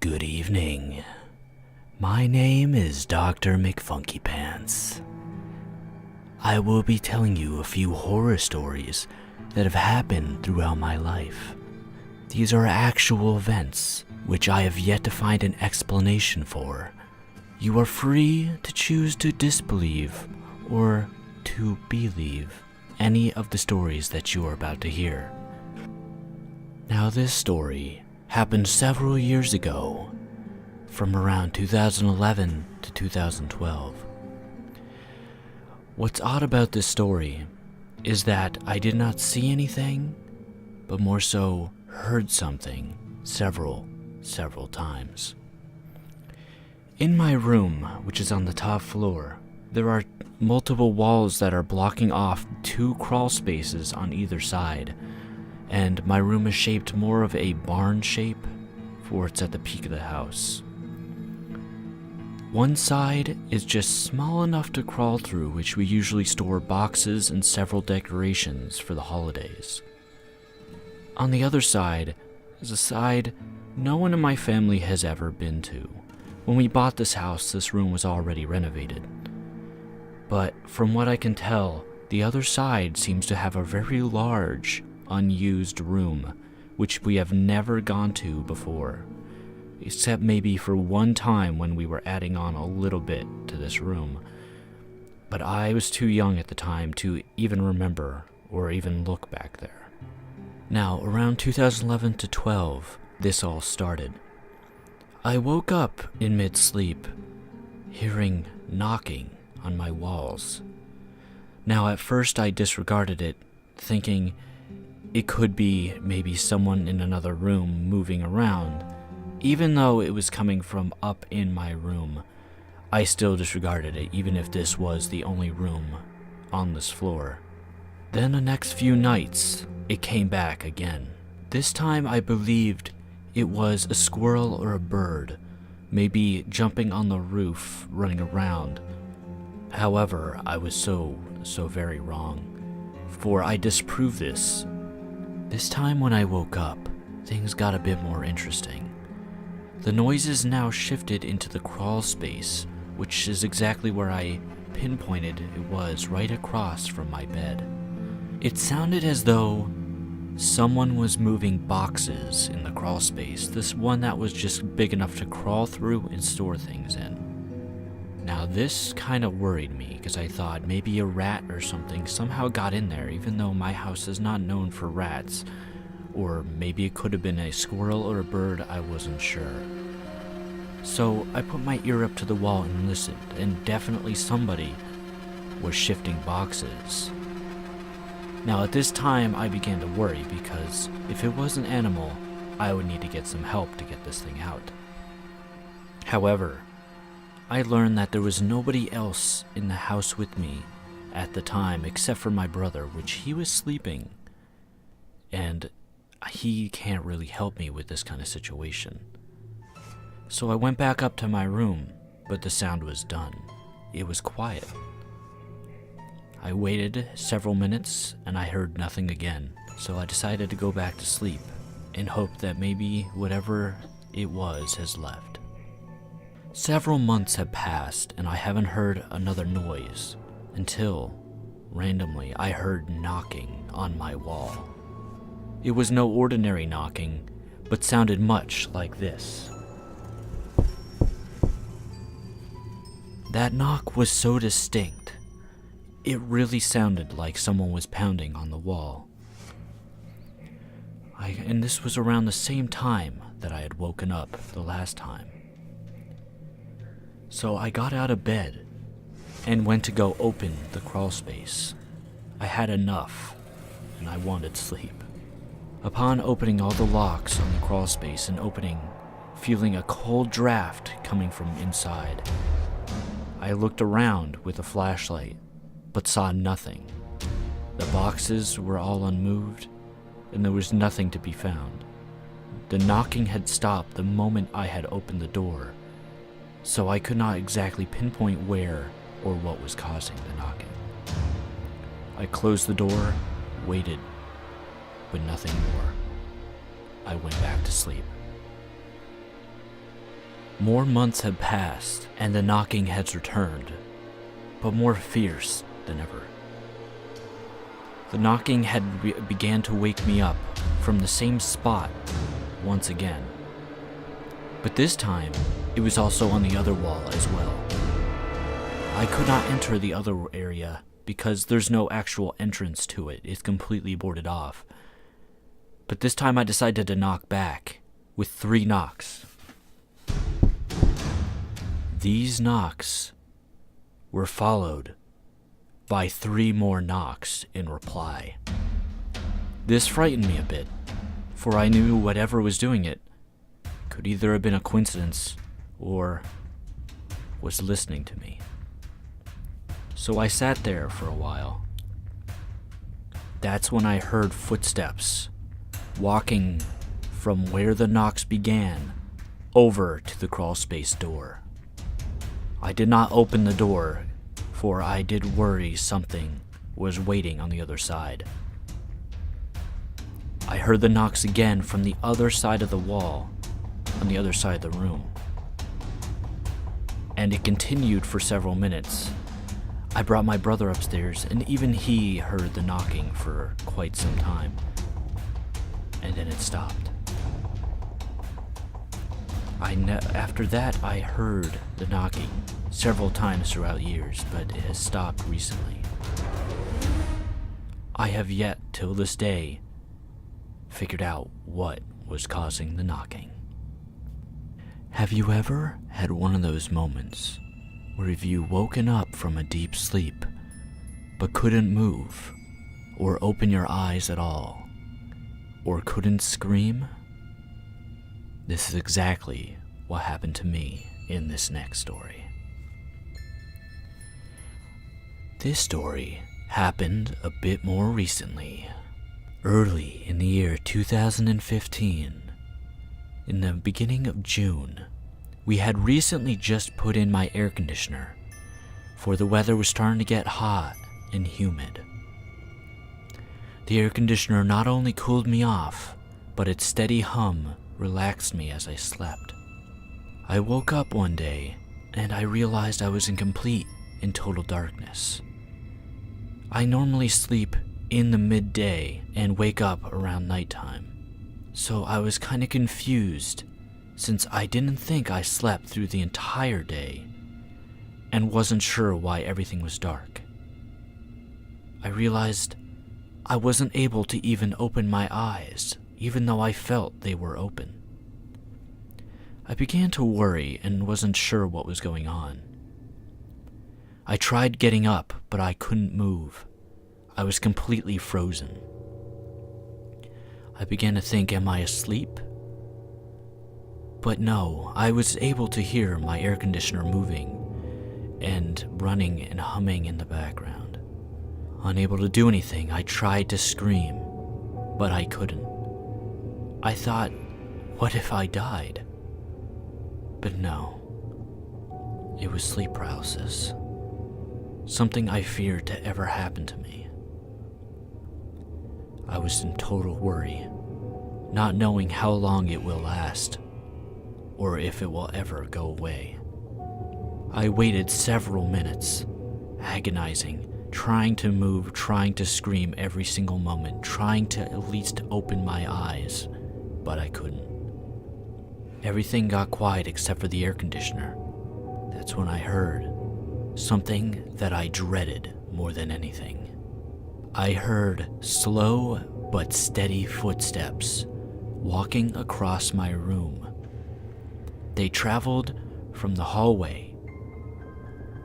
Good evening. My name is Dr. McFunkypants. I will be telling you a few horror stories that have happened throughout my life. These are actual events, which I have yet to find an explanation for. You are free to choose to disbelieve or to believe any of the stories that you are about to hear. Now, this story happened several years ago, from around 2011 to 2012. What's odd about this story is that I did not see anything, but more so heard something several times. In my room, which is on the top floor, there are multiple walls that are blocking off 2 crawl spaces on either side, and my room is shaped more of a barn shape, for it's at the peak of the house. One side is just small enough to crawl through, which we usually store boxes and several decorations for the holidays. On the other side is a side no one in my family has ever been to. When we bought this house, this room was already renovated. But from what I can tell, the other side seems to have a very large, unused room, which we have never gone to before. Except maybe for one time when we were adding on a little bit to this room. But I was too young at the time to even remember or even look back there. Now, around 2011 to 12, this all started. I woke up in mid-sleep, hearing knocking on my walls. Now, at first I disregarded it, thinking it could be maybe someone in another room moving around. Even though it was coming from up in my room, I still disregarded it, even if this was the only room on this floor. Then the next few nights, it came back again. This time I believed it was a squirrel or a bird, maybe jumping on the roof, running around. However, I was so very wrong, for I disproved this. This time when I woke up, things got a bit more interesting. The noises now shifted into the crawl space, which is exactly where I pinpointed it was, right across from my bed. It sounded as though someone was moving boxes in the crawl space, this one that was just big enough to crawl through and store things in. Now this kind of worried me, because I thought maybe a rat or something somehow got in there, even though my house is not known for rats. Or maybe it could have been a squirrel or a bird, I wasn't sure. So I put my ear up to the wall and listened, and definitely somebody was shifting boxes. Now at this time I began to worry, because if it was an animal, I would need to get some help to get this thing out. However, I learned that there was nobody else in the house with me at the time except for my brother, which he was sleeping, and he can't really help me with this kind of situation. So I went back up to my room, but the sound was done. It was quiet. I waited several minutes and I heard nothing again, so I decided to go back to sleep and hope that maybe whatever it was has left. Several months have passed and I haven't heard another noise until, randomly, I heard knocking on my wall. It was no ordinary knocking, but sounded much like this. That knock was so distinct, it really sounded like someone was pounding on the wall. And this was around the same time that I had woken up the last time. So I got out of bed and went to go open the crawl space. I had enough, and I wanted sleep. Upon opening all the locks on the crawl space and feeling a cold draft coming from inside, I looked around with a flashlight, but saw nothing. The boxes were all unmoved, and there was nothing to be found. The knocking had stopped the moment I had opened the door, so I could not exactly pinpoint where or what was causing the knocking. I closed the door, waited, but nothing more. I went back to sleep. More months had passed, and the knocking had returned, but more fierce than ever. The knocking had began to wake me up from the same spot once again. But this time, it was also on the other wall as well. I could not enter the other area because there's no actual entrance to it. It's completely boarded off. But this time I decided to knock back with 3 knocks. These knocks were followed by 3 more knocks in reply. This frightened me a bit, for I knew whatever was doing it could either have been a coincidence or was listening to me. So I sat there for a while. That's when I heard footsteps walking from where the knocks began over to the crawlspace door. I did not open the door, for I did worry something was waiting on the other side. I heard the knocks again from the other side of the wall, on the other side of the room. And it continued for several minutes. I brought my brother upstairs, and even he heard the knocking for quite some time. And then it stopped. After that, I heard the knocking several times throughout years, but it has stopped recently. I have yet, till this day, figured out what was causing the knocking. Have you ever had one of those moments where you woken up from a deep sleep but couldn't move or open your eyes at all, or couldn't scream? This is exactly what happened to me in this next story. This story happened a bit more recently. Early in the year 2015, in the beginning of June, we had recently just put in my air conditioner, for the weather was starting to get hot and humid. The air conditioner not only cooled me off, but its steady hum relaxed me as I slept. I woke up one day and I realized I was in complete and total darkness. I normally sleep in the midday and wake up around nighttime, so I was kind of confused since I didn't think I slept through the entire day and wasn't sure why everything was dark. I realized I wasn't able to even open my eyes, even though I felt they were open. I began to worry and wasn't sure what was going on. I tried getting up, but I couldn't move. I was completely frozen. I began to think, am I asleep? But no, I was able to hear my air conditioner moving and running and humming in the background. Unable to do anything, I tried to scream, but I couldn't. I thought, what if I died? But no, it was sleep paralysis, something I feared to ever happen to me. I was in total worry, not knowing how long it will last, or if it will ever go away. I waited several minutes, agonizing, trying to move, trying to scream every single moment, trying to at least open my eyes, but I couldn't. Everything got quiet except for the air conditioner. That's when I heard something that I dreaded more than anything. I heard slow but steady footsteps walking across my room. They traveled from the hallway,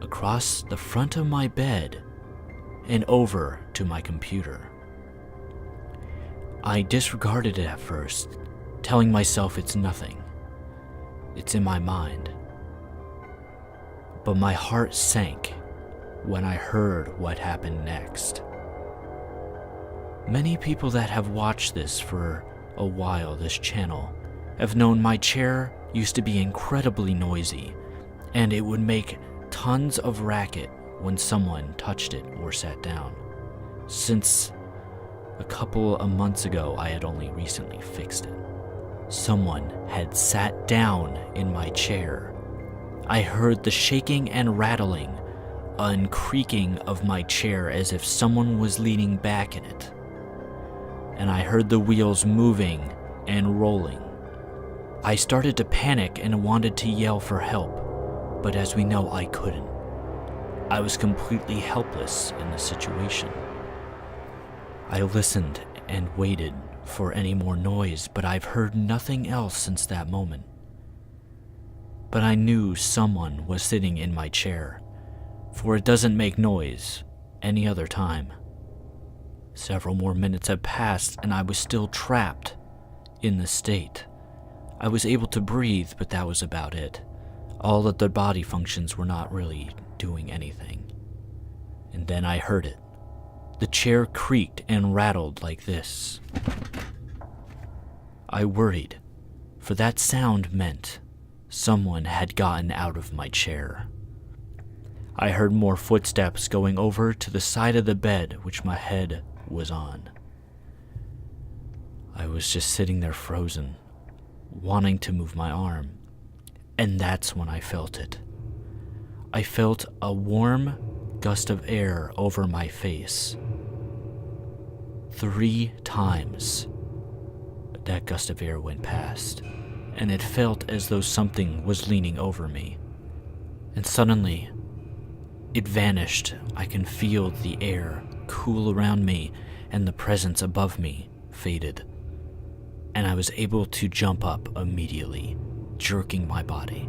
across the front of my bed, and over to my computer. I disregarded it at first, telling myself it's nothing. It's in my mind. But my heart sank when I heard what happened next. Many people that have watched this for a while, this channel, have known my chair used to be incredibly noisy, and it would make tons of racket when someone touched it or sat down. Since a couple of months ago, I had only recently fixed it. Someone had sat down in my chair. I heard the shaking and rattling, and creaking of my chair as if someone was leaning back in it. And I heard the wheels moving and rolling. I started to panic and wanted to yell for help, but as we know, I couldn't. I was completely helpless in the situation. I listened and waited for any more noise, but I've heard nothing else since that moment. But I knew someone was sitting in my chair, for it doesn't make noise any other time. Several more minutes had passed and I was still trapped in this state. I was able to breathe, but that was about it. All of the body functions were not really doing anything. And then I heard it. The chair creaked and rattled like this. I worried, for that sound meant someone had gotten out of my chair. I heard more footsteps going over to the side of the bed which my head was on. I was just sitting there frozen, wanting to move my arm, and that's when I felt it. I felt a warm gust of air over my face. 3 times that gust of air went past, and it felt as though something was leaning over me. And suddenly, it vanished. I can feel the air cool around me, and the presence above me faded. And I was able to jump up immediately, jerking my body.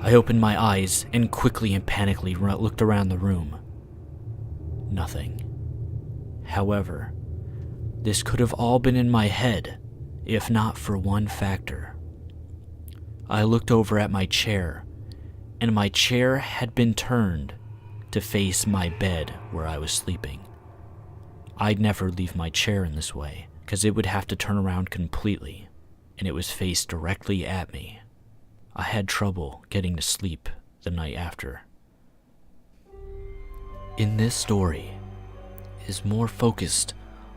I opened my eyes and quickly and panically looked around the room. Nothing. However, this could have all been in my head, if not for one factor. I looked over at my chair, and my chair had been turned to face my bed where I was sleeping. I'd never leave my chair in this way, because it would have to turn around completely, and it was faced directly at me. I had trouble getting to sleep the night after. In this story is more focused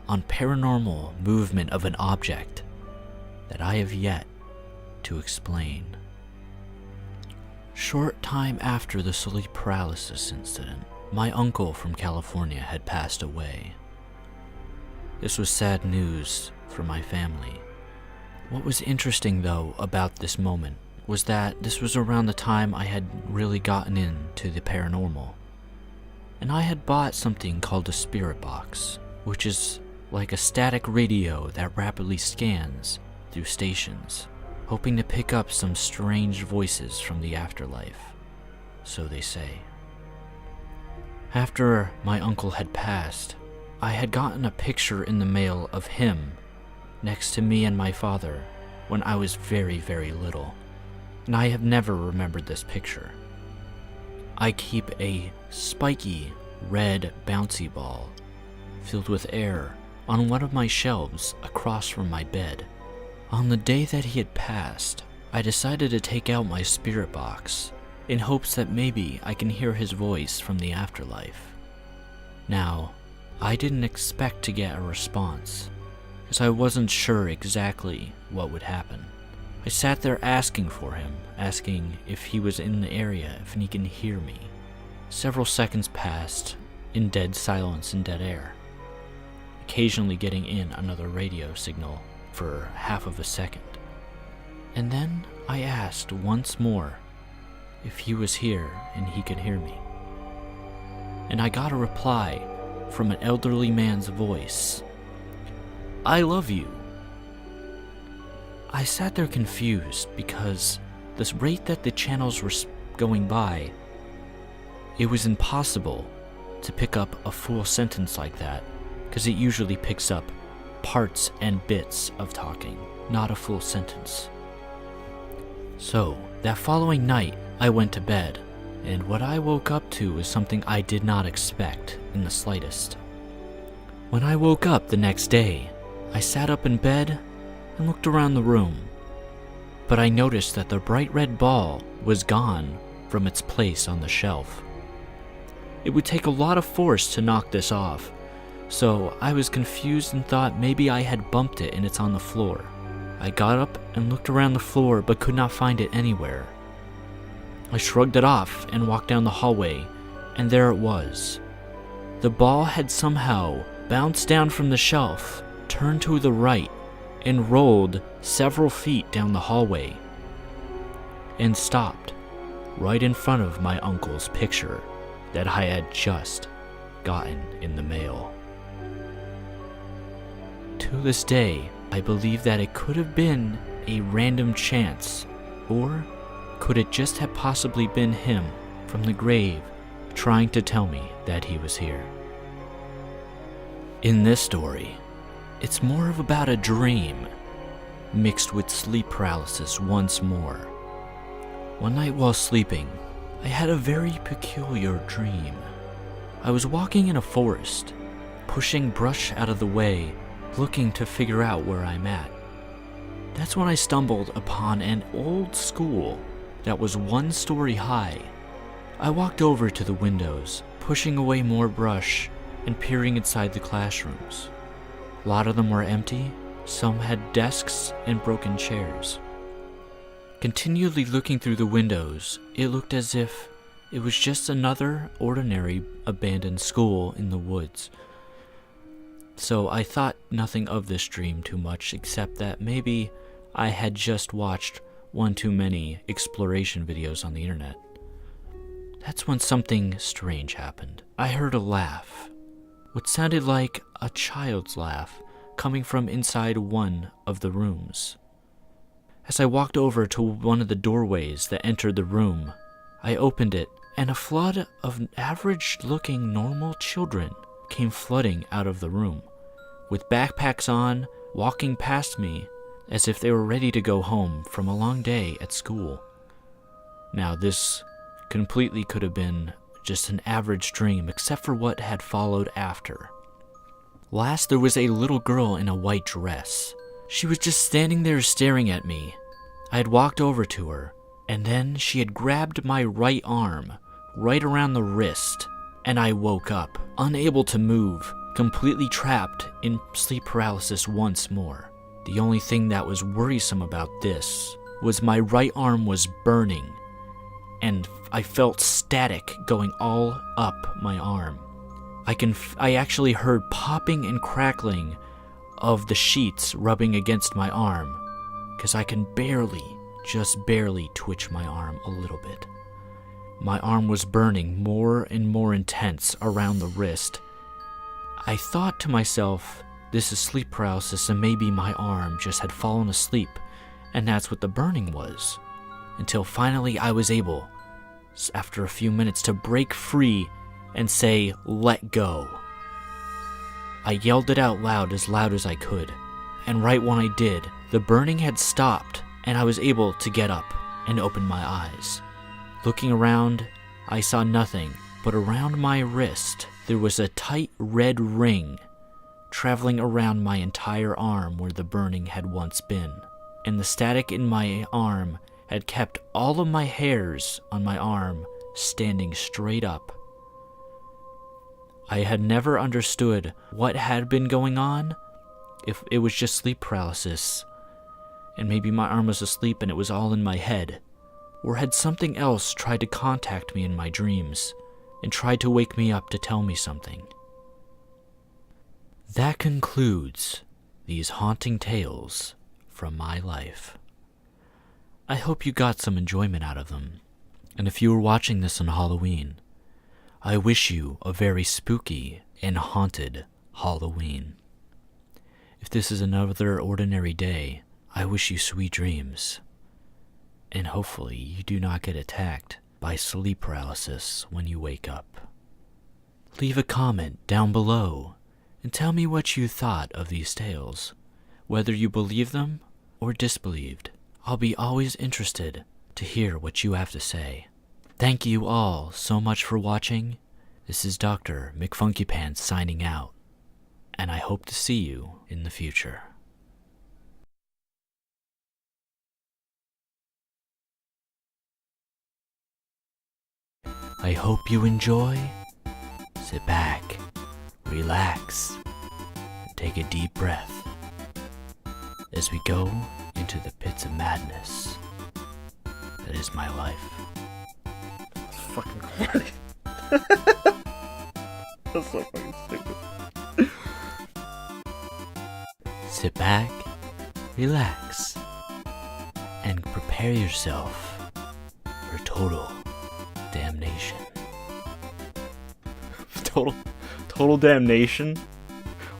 on paranormal movement of an object that I have yet to explain. Short time after the sleep paralysis incident, my uncle from California had passed away. This was sad news for my family. What was interesting though about this moment was that this was around the time I had really gotten into the paranormal. And I had bought something called a spirit box, which is like a static radio that rapidly scans through stations, hoping to pick up some strange voices from the afterlife, so they say. After my uncle had passed, I had gotten a picture in the mail of him next to me and my father when I was very, very little, and I have never remembered this picture. I keep a spiky red bouncy ball filled with air on one of my shelves across from my bed. On the day that he had passed, I decided to take out my spirit box in hopes that maybe I can hear his voice from the afterlife. Now, I didn't expect to get a response, as I wasn't sure exactly what would happen. I sat there asking for him, asking if he was in the area, if he can hear me. Several seconds passed in dead silence and dead air, occasionally getting in another radio signal for half of a second. And then I asked once more if he was here and he could hear me. And I got a reply from an elderly man's voice. "I love you." I sat there confused because the rate that the channels were going by, it was impossible to pick up a full sentence like that, because it usually picks up parts and bits of talking, not a full sentence. So, that following night, I went to bed, and what I woke up to was something I did not expect in the slightest. When I woke up the next day, I sat up in bed and looked around the room, but I noticed that the bright red ball was gone from its place on the shelf. It would take a lot of force to knock this off, So I was confused and thought maybe I had bumped it and it's on the floor. I got up and looked around the floor but could not find it anywhere. I shrugged it off and walked down the hallway, and there it was. The ball had somehow bounced down from the shelf, turned to the right, and rolled several feet down the hallway, and stopped right in front of my uncle's picture that I had just gotten in the mail. To this day, I believe that it could have been a random chance, or could it just have possibly been him from the grave trying to tell me that he was here? In this story, it's more of about a dream mixed with sleep paralysis once more. One night while sleeping, I had a very peculiar dream. I was walking in a forest, pushing brush out of the way, looking to figure out where I'm at. That's when I stumbled upon an old school that was 1 story high. I walked over to the windows, pushing away more brush and peering inside the classrooms. A lot of them were empty, some had desks and broken chairs. Continually looking through the windows, it looked as if it was just another ordinary abandoned school in the woods. So I thought nothing of this dream too much, except that maybe I had just watched one too many exploration videos on the internet. That's when something strange happened. I heard a laugh, what sounded like a child's laugh, coming from inside one of the rooms. As I walked over to one of the doorways that entered the room, I opened it, and a flood of average-looking normal children came flooding out of the room, with backpacks on, walking past me as if they were ready to go home from a long day at school. Now, this completely could have been just an average dream, except for what had followed after. Last, there was a little girl in a white dress. She was just standing there staring at me. I had walked over to her, and then she had grabbed my right arm, right around the wrist, and I woke up, unable to move, completely trapped in sleep paralysis once more. The only thing that was worrisome about this was my right arm was burning, and I felt static going all up my arm. I actually heard popping and crackling of the sheets rubbing against my arm, because I can just barely twitch my arm a little bit. My arm was burning more and more intense around the wrist. I thought to myself, this is sleep paralysis and maybe my arm just had fallen asleep, and that's what the burning was. Until finally I was able, after a few minutes, to break free and say, "Let go." I yelled it out loud as I could, and right when I did, the burning had stopped and I was able to get up and open my eyes. Looking around, I saw nothing, but around my wrist there was a tight red ring traveling around my entire arm where the burning had once been, and the static in my arm had kept all of my hairs on my arm standing straight up. I had never understood what had been going on, if it was just sleep paralysis, and maybe my arm was asleep and it was all in my head, or had something else tried to contact me in my dreams and tried to wake me up to tell me something. That concludes these haunting tales from my life. I hope you got some enjoyment out of them, and if you were watching this on Halloween, I wish you a very spooky and haunted Halloween. If this is another ordinary day, I wish you sweet dreams, and hopefully you do not get attacked by sleep paralysis when you wake up. Leave a comment down below and tell me what you thought of these tales, whether you believe them or disbelieved. I'll be always interested to hear what you have to say. Thank you all so much for watching. This is Dr. McFunkyPants signing out, and I hope to see you in the future. I hope you enjoy. Sit back, relax, take a deep breath as we go into the pits of madness that is my life. That's fucking corny. That's so fucking stupid. Sit back, relax, and prepare yourself for total damnation. Total damnation?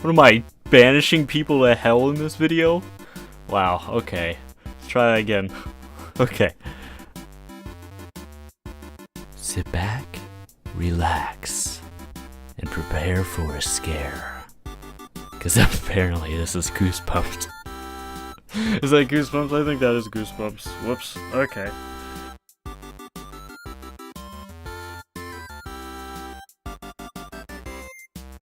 What am I, banishing people to hell in this video? Wow, okay. Let's try that again. Okay. Sit back, relax, and prepare for a scare. Because apparently this is Goosebumps. Is that Goosebumps? I think that is Goosebumps. Whoops. Okay.